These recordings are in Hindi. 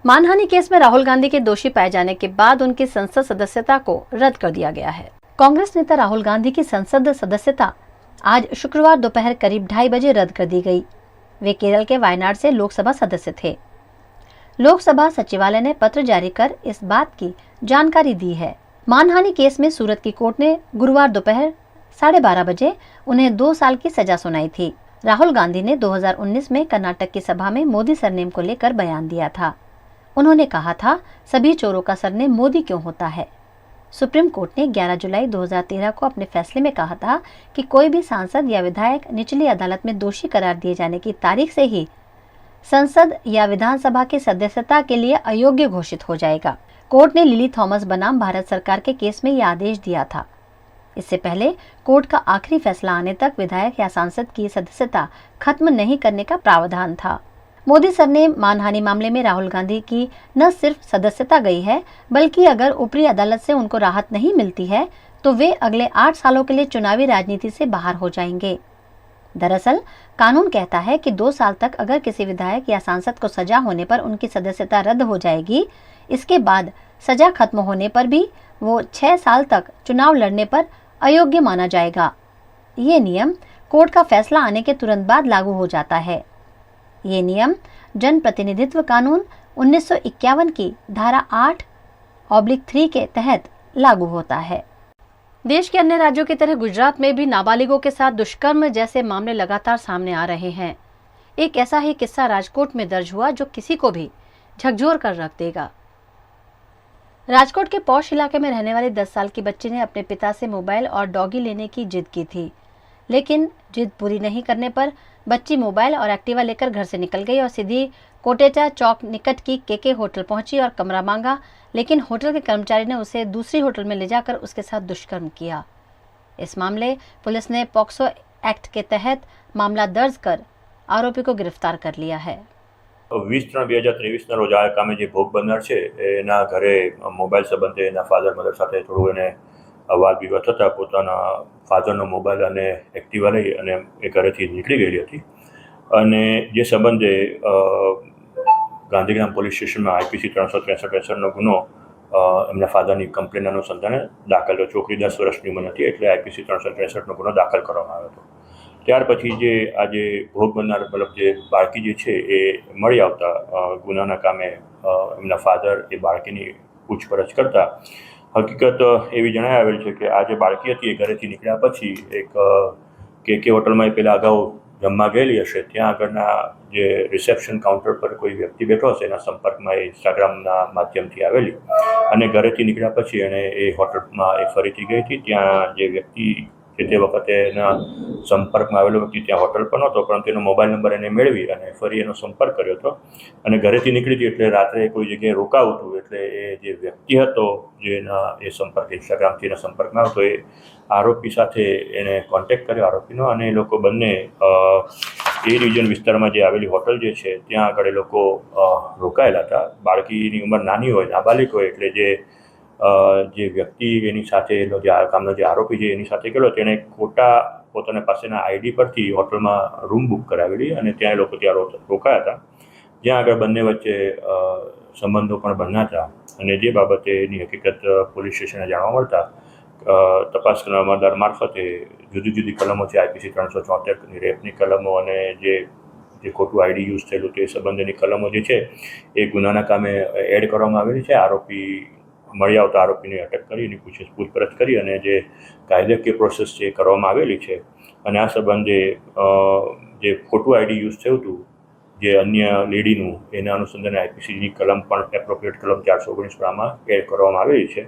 मानहानि केस में राहुल गांधी के दोषी पाए जाने के बाद उनकी संसद सदस्यता को रद्द कर दिया गया है। कांग्रेस नेता राहुल गांधी की संसद सदस्यता आज शुक्रवार दोपहर करीब 2:30 बजे रद्द कर दी गई। वे केरल के वायनाड से लोकसभा सदस्य थे। लोकसभा सचिवालय ने पत्र जारी कर इस बात की जानकारी दी है। मानहानि केस में सूरत की कोर्ट ने गुरुवार दोपहर 12:30 बजे उन्हें 2 साल की सजा सुनाई थी। राहुल गांधी ने 2019 में कर्नाटक की सभा में मोदी सरनेम को लेकर बयान दिया था। उन्होंने कहा था, सभी चोरों का सरनेम मोदी क्यों होता है। सुप्रीम कोर्ट ने 11 जुलाई 2013 को अपने फैसले में कहा था कि कोई भी सांसद या विधायक निचली अदालत में दोषी करार दिए जाने की तारीख से ही संसद या विधानसभा की सदस्यता के लिए अयोग्य घोषित हो जाएगा। कोर्ट ने लिली थॉमस बनाम भारत सरकार के केस में यह आदेश दिया था। इससे पहले कोर्ट का आखिरी फैसला आने तक विधायक या सांसद की सदस्यता खत्म नहीं करने का प्रावधान था। मोदी सरनेम मानहानि मामले में राहुल गांधी की न सिर्फ सदस्यता गई है, बल्कि अगर ऊपरी अदालत से उनको राहत नहीं मिलती है तो वे अगले 8 सालों के लिए चुनावी राजनीति से बाहर हो जाएंगे। दरअसल कानून कहता है कि 2 साल तक अगर किसी विधायक या सांसद को सजा होने पर उनकी सदस्यता रद्द हो जाएगी। इसके बाद सजा खत्म होने पर भी वो 6 साल तक चुनाव लड़ने पर अयोग्य माना जाएगा। ये नियम कोर्ट का फैसला आने के तुरंत बाद लागू हो जाता है। ये नियम जन प्रतिनिधित्व कानून 1951 की धारा 8/3 के तहत लागू होता है। देश के अन्य राज्यों की तरह गुजरात में भी नाबालिगों के साथ दुष्कर्म जैसे मामले लगातार सामने आ रहे हैं। एक ऐसा ही किस्सा राजकोट में दर्ज हुआ जो किसी को भी झकझोर कर रख देगा। राजकोट के पौष इलाके में रहने वाली 10 साल की बच्ची ने अपने पिता से मोबाइल और डॉगी लेने की जिद की थी, लेकिन जिद पूरी नहीं करने पर बच्ची मोबाइल और एक्टिवा लेकर घर से निकल गई और सीधी कोटेचा चौक निकट की केके होटल पहुंची और कमरा मांगा, लेकिन होटल के कर्मचारी ने उसे दूसरी होटल में ले जाकर उसके साथ दुष्कर्म किया। इस मामले पुलिस ने पॉक्सो एक्ट के तहत मामला दर्ज कर आरोपी को गिरफ्तार कर लिया है। 20/3/2023 રોજ આ કામે જે ભોગ બનનાર છે એના ઘરે મોબાઈલ સંબંધે એના ફાધર મધર સાથે થોડું એને વાદ વિવાદ થતાં પોતાના ફાધરનો મોબાઈલ અને એક્ટિવા લઈ અને એ ઘરેથી નીકળી ગયેલી હતી અને જે સંબંધે ગાંધીગ્રામ પોલીસ સ્ટેશનમાં IPC 363 ગુનો એમના ફાધરની કમ્પ્લેન અનુસંધાને દાખલ થયો। છોકરી 10 વર્ષની ઉંમર હતી એટલે IPC 363 ગુનો દાખલ કરવામાં આવ્યો હતો। ત્યાર પછી જે આજે ભોગ બનનાર મતલબ જે બાળકી જે છે એ મળી આવતા ગુનાના કામે એમના ફાધર એ બાળકીની પૂછપરછ કરતા હકીકત એવી જણાઈ આવેલ છે કે આ જે બાળકી હતી એ ઘરેથી નીકળ્યા પછી એક KK હોટલમાં એ પહેલાં અગાઉ જમવા ગયેલી હશે, ત્યાં આગળના જે રિસેપ્શન કાઉન્ટર પર કોઈ વ્યક્તિ બેઠો હશે એના સંપર્કમાં એ ઇન્સ્ટાગ્રામના માધ્યમથી આવેલી અને ઘરેથી નીકળ્યા પછી એણે એ હોટલમાં એ ફરીથી ગઈ હતી। ત્યાં જે વ્યક્તિ તે વખતે એના સંપર્કમાં આવેલો વ્યક્તિ ત્યાં હોટલ પર નહોતો, પરંતુ એનો મોબાઈલ નંબર એને મેળવી અને ફરી એનો સંપર્ક કર્યો હતો અને ઘરેથી નીકળી હતી એટલે રાત્રે કોઈ જગ્યાએ રોકાવું હતું એટલે એ જે વ્યક્તિ હતો જેના એ સંપર્ક ઇન્સ્ટાગ્રામથી એના સંપર્કમાં આવતો એ આરોપી સાથે એણે કોન્ટેક્ટ કર્યો આરોપીનો અને એ લોકો બંને એ રિજન વિસ્તારમાં જે આવેલી હોટલ જે છે ત્યાં આગળ એ લોકો રોકાયેલા હતા। બાળકીની ઉંમર નાની હોય, નાબાલિગ હોય એટલે જે વ્યક્તિ એની સાથે જે આ કામનો જે આરોપી છે એની સાથે ગયેલો તેણે ખોટા પોતાના પાસેના ID પરથી હોટલમાં રૂમ બુક કરાવેલી અને ત્યાં એ લોકો ત્યાં રોકાયા હતા, જ્યાં આગળ બંને વચ્ચે સંબંધો પણ બન્યા હતા અને જે બાબતે એની હકીકત પોલીસ સ્ટેશને જાણવા મળતા તપાસ કામદાર મારફતે જુદી જુદી કલમો છે IPC 374ની રેપની કલમો અને જે ખોટું ID યુઝ થયેલું તે સંબંધેની કલમો જે છે એ ગુનાના કામે એડ કરવામાં આવેલી છે। આરોપી મળી આવતા આરોપીને અટક કરી એની પૂછપરછ કરી અને જે કાયદાકીય પ્રોસેસ છે એ કરવામાં આવેલી છે અને આ સંબંધે જે ખોટું ID યુઝ થયું હતું જે અન્ય લેડીનું એના અનુસંધાને IPCની કલમ પણ એપ્રોપ્રિએટ કલમ 419 પણ આમાં એડ કરવામાં આવેલી છે।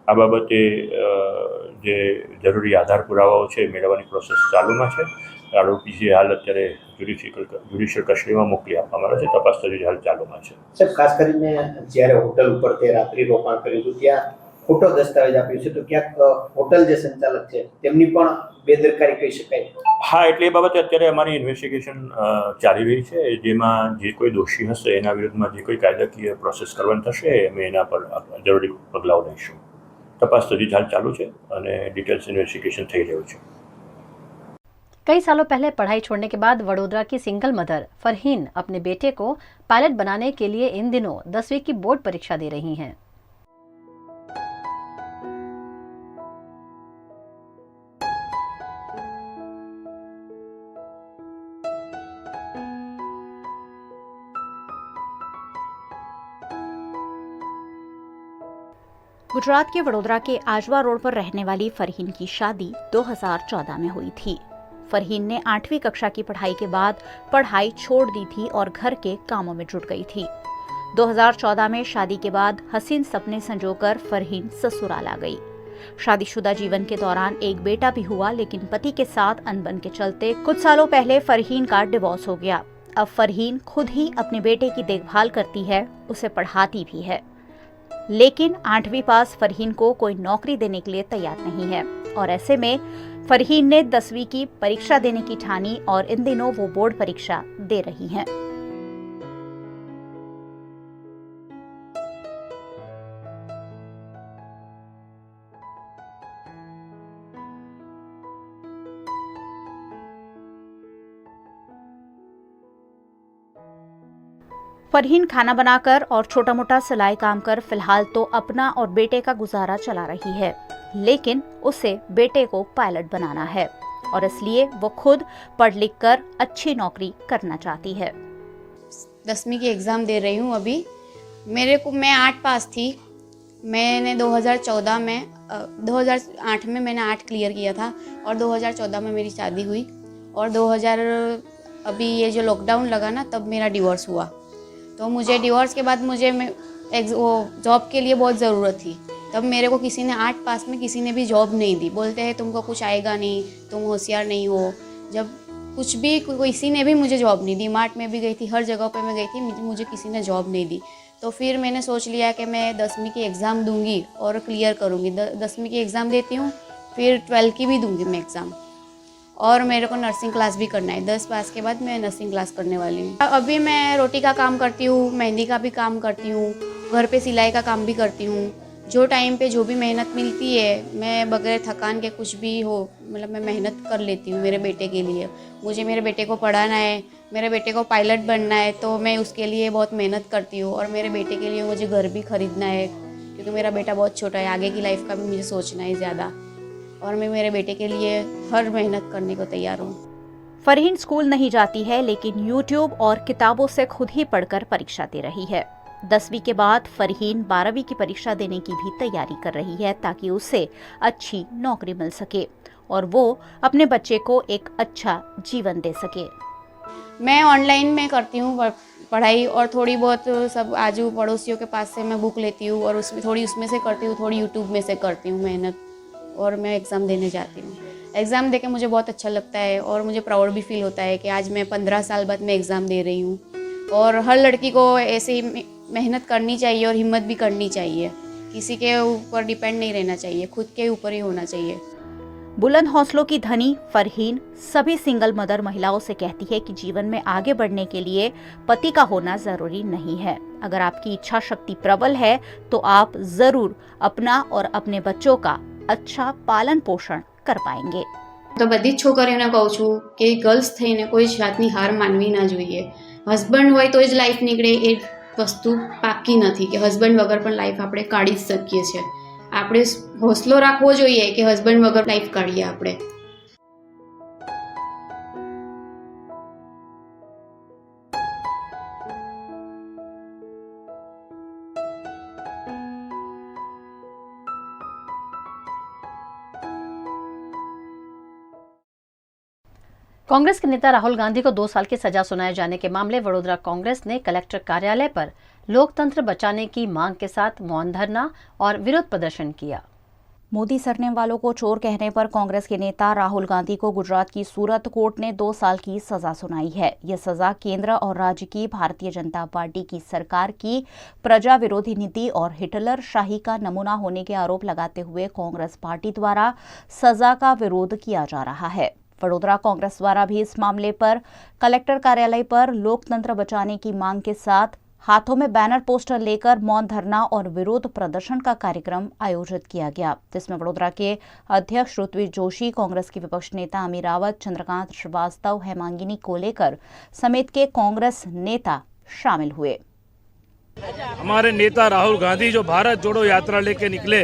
આ બાબતે જે જરૂરી આધાર પુરાવાઓ છે મેળવવાની પ્રોસેસ ચાલુમાં છે। આરોપી જે હાલ અત્યારે જ્યુડિશિયલ કસ્ટડીમાં મોકલી આપવામાં આવે છે। તપાસ તજવીજ હાલ ચાલુમાં છે। સાહેબ, ખાસ કરીને જ્યારે હોટલ ઉપર તે રાત્રિ રોકાણ કર્યું હતું ત્યાં ખોટો દસ્તાવેજ આપ્યો છે, તો ક્યાંક હોટલ જે સંચાલક છે તેમની પણ બેદરકારી કહી શકાય? હા, એટલે એ બાબતે અત્યારે અમારી ઇન્વેસ્ટિગેશન ચાલી રહી છે, જેમાં જે કોઈ દોષી હશે એના વિરુદ્ધમાં જે કોઈ કાયદાકીય પ્રોસેસ કરવાની થશે અમે એના પર જરૂરી પગલાઓ લઈશું। તપાસ તજવીજ હાલ ચાલુ છે અને ડિટેલ્સ ઇન્વેસ્ટિગેશન થઈ રહ્યું છે। कई सालों पहले पढ़ाई छोड़ने के बाद वडोदरा की सिंगल मदर फरहीन अपने बेटे को पायलट बनाने के लिए इन दिनों 10वीं की बोर्ड परीक्षा दे रही हैं। गुजरात के वडोदरा के आजवा रोड पर रहने वाली फरहीन की शादी 2014 में हुई थी। फरहीन ने 8वीं कक्षा की पढ़ाई के बाद पढ़ाई छोड़ दी थी और घर के कामों में जुट गई थी। 2014 में शादी के बाद हसीन सपने संजोकर फरहीन ससुराल आ गई। शादीशुदा जीवन के दौरान एक बेटा भी हुआ, लेकिन पति के साथ अनबन के चलते कुछ सालों पहले फरहीन का डिवोर्स हो गया। अब फरहीन खुद ही अपने बेटे की देखभाल करती है, उसे पढ़ाती भी है। लेकिन 8वीं पास फरहीन को कोई नौकरी देने के लिए तैयार नहीं है और ऐसे में फरहीन ने 10वीं की परीक्षा देने की ठानी और इन दिनों वो बोर्ड परीक्षा दे रही हैं। फरहीन खाना बनाकर और छोटा मोटा सिलाई काम कर फिलहाल तो अपना और बेटे का गुजारा चला रही है, लेकिन उसे बेटे को पायलट बनाना है और इसलिए वो खुद पढ़ लिख कर अच्छी नौकरी करना चाहती है। 10वीं की एग्ज़ाम दे रही हूँ अभी। मैं 8 पास थी। मैंने 2008 में मैंने 8 क्लियर किया था और 2014 में मेरी शादी हुई और अभी ये जो लॉकडाउन लगा ना, तब मेरा डिवोर्स हुआ। तो मुझे डिवोर्स के बाद मुझे वो जॉब के लिए बहुत ज़रूरत थी। तब मेरे को किसी ने 8 पास में किसी ने भी जॉब नहीं दी। बोलते हैं तुमको कुछ आएगा नहीं, तुम होशियार नहीं हो। जब कुछ भी किसी ने भी मुझे जॉब नहीं दी। मार्ट में भी गई थी, हर जगह पे मैं गई थी, मुझे किसी ने जॉब नहीं दी। तो फिर मैंने सोच लिया कि मैं 10वीं की एग्ज़ाम दूंगी और क्लियर करूँगी। 10वीं की एग्ज़ाम देती हूँ, फिर 12 की भी दूंगी मैं एग्ज़ाम। और मेरे को नर्सिंग क्लास भी करना है। 10 पास के बाद मैं नर्सिंग क्लास करने वाली हूँ। अभी मैं रोटी का काम करती हूँ, मेहंदी का भी काम करती हूँ, घर पे सिलाई का काम भी करती हूँ। जो टाइम पे जो भी मेहनत मिलती है, मैं बगैर थकान के कुछ भी हो, मतलब मैं मेहनत कर लेती हूँ मेरे बेटे के लिए। मुझे मेरे बेटे को पढ़ाना है, मेरे बेटे को पायलट बनना है, तो मैं उसके लिए बहुत मेहनत करती हूँ। और मेरे बेटे के लिए मुझे घर भी खरीदना है, क्योंकि मेरा बेटा बहुत छोटा है। आगे की लाइफ का भी मुझे सोचना है ज़्यादा, और मैं मेरे बेटे के लिए हर मेहनत करने को तैयार हूँ। फरहीन स्कूल नहीं जाती है, लेकिन YouTube और किताबों से खुद ही पढ़कर परीक्षा दे रही है। 10वीं के बाद फरहीन 12वीं की परीक्षा देने की भी तैयारी कर रही है, ताकि उसे अच्छी नौकरी मिल सके और वो अपने बच्चे को एक अच्छा जीवन दे सके। मैं ऑनलाइन में करती हूँ पढ़ाई, और थोड़ी बहुत सब आजू पड़ोसियों के पास से मैं बुक लेती हूँ और उसमें से करती हूँ, थोड़ी यूट्यूब में से करती हूँ मेहनत, और मैं एग्ज़ाम देने जाती हूँ। एग्ज़ाम देके मुझे बहुत अच्छा लगता है और मुझे प्राउड भी फील होता है कि आज मैं 15 साल बाद मैं एग्ज़ाम दे रही हूँ। और हर लड़की को ऐसे ही मेहनत करनी चाहिए और हिम्मत भी करनी चाहिए। किसी के ऊपर डिपेंड नहीं रहना चाहिए, खुद के ऊपर ही होना चाहिए। बुलंद हौसलों की धनी फरहीन सभी सिंगल मदर महिलाओं से कहती है कि जीवन में आगे बढ़ने के लिए पति का होना जरूरी नहीं है। अगर आपकी इच्छा शक्ति प्रबल है तो आप जरूर अपना और अपने बच्चों का अच्छा पालन पोषण कर पाएंगे। तो बધી છોકરીઓને કહું છું કે ગર્લ્સ થઈને કોઈ જાતની હાર માનવી ના જોઈએ। હસબન્ડ હોય તો જ લાઈફ નીકળે એ વસ્તુ પાક્કી નથી કે હસબન્ડ વગર પણ લાઈફ આપણે કાઢી જ શકીએ છીએ। આપણે હौसलो રાખવો જોઈએ કે હસબન્ડ વગર લાઈફ કાઢીએ આપણે। कांग्रेस के नेता राहुल गांधी को 2 साल की सजा सुनाए जाने के मामले वडोदरा कांग्रेस ने कलेक्टर कार्यालय पर लोकतंत्र बचाने की मांग के साथ मौन धरना और विरोध प्रदर्शन किया। मोदी सरनेम वालों को चोर कहने पर कांग्रेस के नेता राहुल गांधी को गुजरात की सूरत कोर्ट ने 2 साल की सजा सुनाई है। यह सजा केंद्र और राज्य की भारतीय जनता पार्टी की सरकार की प्रजा विरोधी नीति और हिटलर शाही का नमूना होने के आरोप लगाते हुए कांग्रेस पार्टी द्वारा सजा का विरोध किया जा रहा है। वडोदरा कांग्रेस द्वारा भी इस मामले पर कलेक्टर कार्यालय पर लोकतंत्र बचाने की मांग के साथ हाथों में बैनर पोस्टर लेकर मौन धरना और विरोध प्रदर्शन का कार्यक्रम आयोजित किया गया, जिसमें वडोदरा के अध्यक्ष ऋत्विज जोशी, कांग्रेस के विपक्ष नेता अमीर रावत, चंद्रकांत श्रीवास्तव, हेमांगिनी कोलेकर समेत के कांग्रेस नेता शामिल हुए। हमारे नेता राहुल गांधी जो भारत जोड़ो यात्रा लेके निकले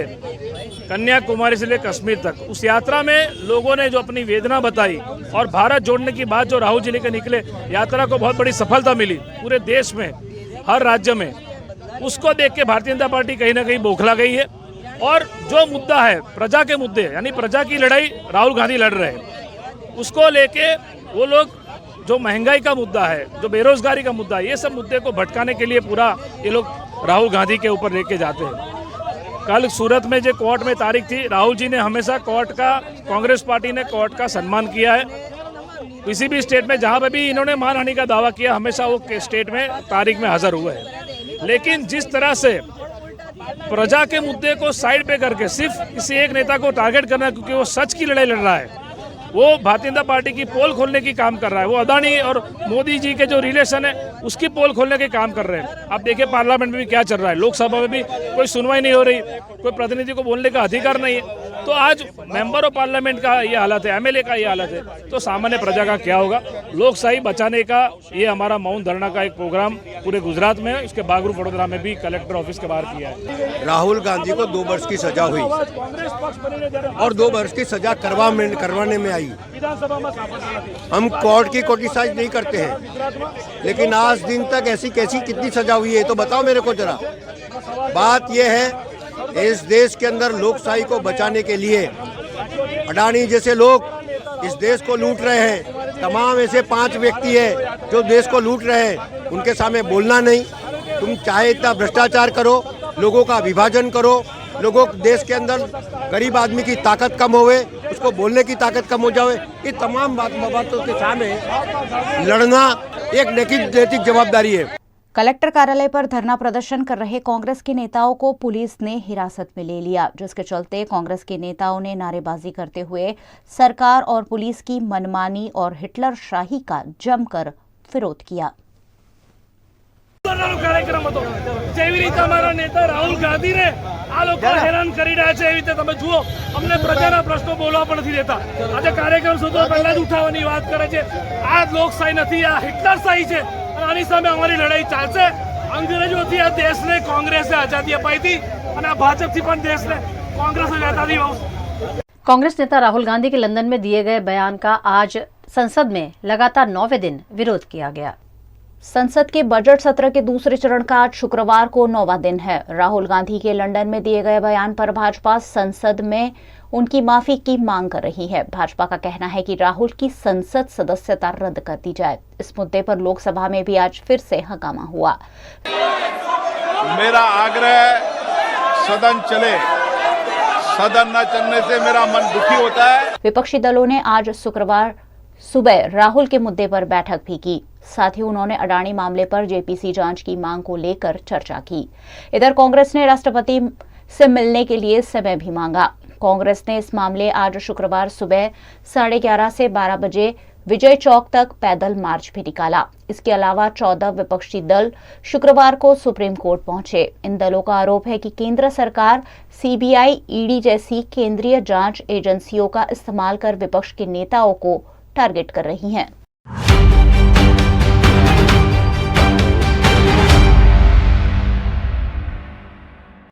कन्याकुमारी से लेकर कश्मीर तक, उस यात्रा में लोगों ने जो अपनी वेदना बताई और भारत जोड़ने की बात जो राहुल जी लेकर निकले, यात्रा को बहुत बड़ी सफलता मिली पूरे देश में, हर राज्य में। उसको देख के भारतीय जनता पार्टी कहीं ना कहीं बौखला गई है और जो मुद्दा है प्रजा के मुद्दे, यानी प्रजा की लड़ाई राहुल गांधी लड़ रहे हैं, उसको लेके वो लोग जो महंगाई का मुद्दा है, जो बेरोजगारी का मुद्दा है, ये सब मुद्दे को भटकाने के लिए पूरा ये लोग राहुल गांधी के ऊपर लेके जाते हैं। कल सूरत में जो कोर्ट में तारीख थी, राहुल जी ने हमेशा कोर्ट का, कांग्रेस पार्टी ने कोर्ट का सम्मान किया है। किसी भी स्टेट में जहां पे भी इन्होंने मानहानि का दावा किया, हमेशा वो स्टेट में तारीख में हाजिर हुए हैं। लेकिन जिस तरह से प्रजा के मुद्दे को साइड पे करके सिर्फ किसी एक नेता को टारगेट करना क्योंकि वो सच की लड़ाई लड़ रहा है, वो भारतीय जनता पार्टी की पोल खोलने की काम कर रहा है। वो अदानी और मोदी जी के जो रिलेशन है उसकी पोल खोलने के काम कर रहे हैं। आप देखिए पार्लियामेंट में भी क्या चल रहा है, लोकसभा में भी कोई सुनवाई नहीं हो रही, कोई प्रतिनिधि को बोलने का अधिकार नहीं है। तो आज मेंबर ऑफ पार्लियामेंट का ये हालत है, एमएलए का ये हालत है, तो सामान्य प्रजा का क्या होगा। लोकशाही बचाने का ये हमारा मौन धरना का एक प्रोग्राम पूरे गुजरात में है, उसके बागरू वडोदरा में भी कलेक्टर ऑफिस के बाहर किया है। राहुल गांधी को 2 वर्ष की सजा हुई और 2 वर्ष की सजा करवाने में आई। हम कोर्ट की क्रिटिसाइज नहीं करते हैं, लेकिन आज दिन तक ऐसी कैसी कितनी सजा हुई है तो बताओ मेरे को जरा। बात यह है, इस देश के अंदर लोकशाही को बचाने के लिए अडानी जैसे लोग इस देश को लूट रहे हैं। तमाम ऐसे 5 व्यक्ति हैं जो देश को लूट रहे हैं, उनके सामने बोलना नहीं। तुम चाहे इतना भ्रष्टाचार करो, लोगों का विभाजन करो, लोगों देश के अंदर गरीब आदमी की ताकत कम होवे, उसको बोलने की ताकत कम हो जाए, ये तमाम बातों के सामने लड़ना एक नैतिक जवाबदारी है। कलेक्टर कार्यालय पर धरना प्रदर्शन कर रहे कांग्रेस के नेताओं को पुलिस ने हिरासत में ले लिया, जिसके चलते कांग्रेस के नेताओं ने नारेबाजी करते हुए सरकार और पुलिस की मनमानी और हिटलरशाही का जमकर विरोध किया। કાર્યક્રમ હતો જેવી રીતે અમારા નેતા રાહુલ ગાંધીને આ લોકો હેરાન કરી રહ્યા છે, એવી રીતે તમે જુઓ અમને પ્રજાના પ્રશ્નો બોલવા પણ નથી દેતા। આજે કાર્યક્રમ સુધી પહેલા જ ઉઠાવવાની વાત કરે છે। આ લોકશાહી નથી, આ હિટલરશાહી છે અને આની સામે અમારી લડાઈ ચાલશે। અંગ્રેજોથી આ દેશને કોંગ્રેસે આઝાદી અપાઈ હતી અને આ ભાજપથી પણ દેશને કોંગ્રેસે આઝાદી અપાવી। कांग्रेस नेता राहुल गांधी के लंदन में दिए गए बयान का आज संसद में लगातार 9वें दिन विरोध किया गया। संसद के बजट सत्र के दूसरे चरण का आज शुक्रवार को 9वां दिन है। राहुल गांधी के लंदन में दिए गए बयान पर भाजपा संसद में उनकी माफी की मांग कर रही है। भाजपा का कहना है कि राहुल की संसद सदस्यता रद्द कर दी जाए। इस मुद्दे पर लोकसभा में भी आज फिर से हंगामा हुआ। मेरा आग्रह सदन चले, सदन न चलने से मेरा मन दुखी होता है। विपक्षी दलों ने आज शुक्रवार सुबह राहुल के मुद्दे पर बैठक भी की। साथ ही उन्होंने अडानी मामले पर जेपीसी जांच की मांग को लेकर चर्चा की। इधर कांग्रेस ने राष्ट्रपति से मिलने के लिए समय भी मांगा। कांग्रेस ने इस मामले आज शुक्रवार सुबह 11:30 से 12 बजे विजय चौक तक पैदल मार्च भी निकाला। इसके अलावा 14 विपक्षी दल शुक्रवार को सुप्रीम कोर्ट पहुंचे। इन दलों का आरोप है कि केंद्र सरकार सीबीआई, ईडी जैसी केंद्रीय जांच एजेंसियों का इस्तेमाल कर विपक्ष के नेताओं को टारगेट कर रही है।